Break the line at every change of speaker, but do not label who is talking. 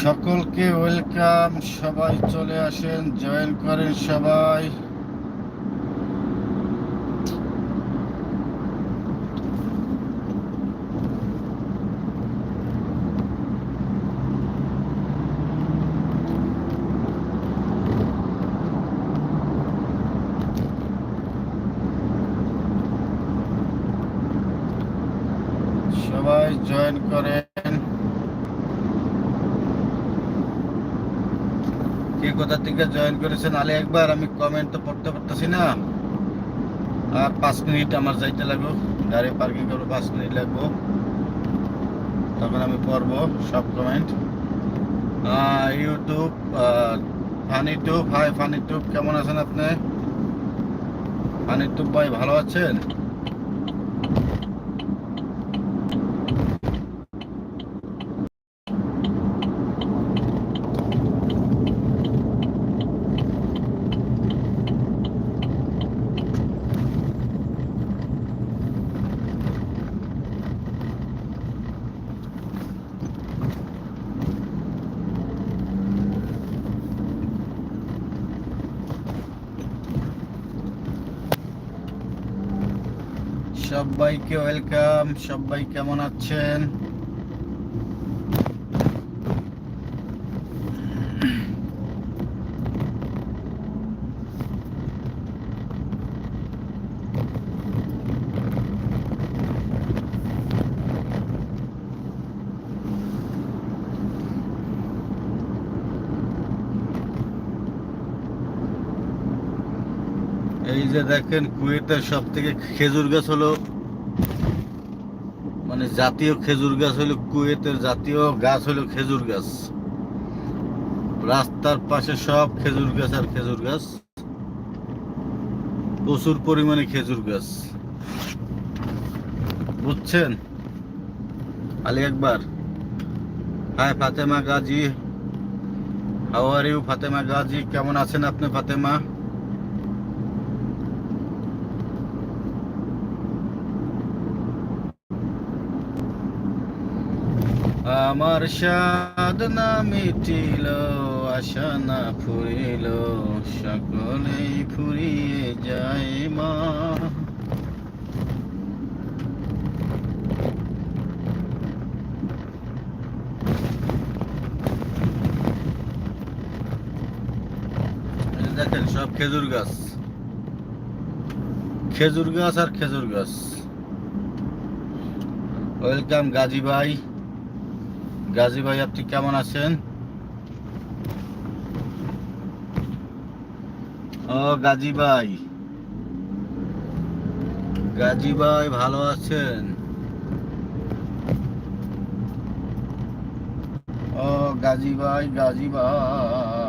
সকলকে ওয়েলকাম, সবাই চলে আসেন, জয়েন করেন সবাই। সবাই জয়েন করেন। কে কোথা থেকে জয়েন করেছেন আলী একবার, আমি কমেন্ট তো পড়তে পারতেছি না। আর 5 মিনিট আমার যাইতে লাগবো, গাড়ি পার্কিং করবো, 5 মিনিট লাগবো, তখন আমি পড়বো সব comment. YouTube, funny tube, hi funny tube, কেমন আছেন আপনি? ফানি টুব ভাই ভালো আছেন? সবাইকে ওয়েলকাম, সবাই কেমন আছেন? এই যে দেখেন, কুয়েতের সব থেকে খেজুর গাছ হলো, মানে জাতীয় খেজুর গাছ হলো কুয়েতের জাতীয় গাছ হলো খেজুর গাছ। রাস্তার পাশে সব খেজুর গাছ আর খেজুর গাছ, প্রচুর পরিমাণে খেজুর গাছ, বুঝছেন আলী একবার? Hi Fatema Gazi, how are you Fatema Gazi, কেমন আছেন আপনি ফাতেমা? আমার সাধনা মিটিল, আশা না ফুরিল, সকলেই ফুরিয়ে যায় মা। দেখেন সব খেজুর গাছ, খেজুর গাছ আর খেজুর গাছ। ওয়েলকাম গাজী ভাই। গাজী ভাই আপনি কেমন আছেন? ও গাজী ভাই, গাজী ভাই ভালো আছেন? ও গাজী ভাই, গাজী ভাই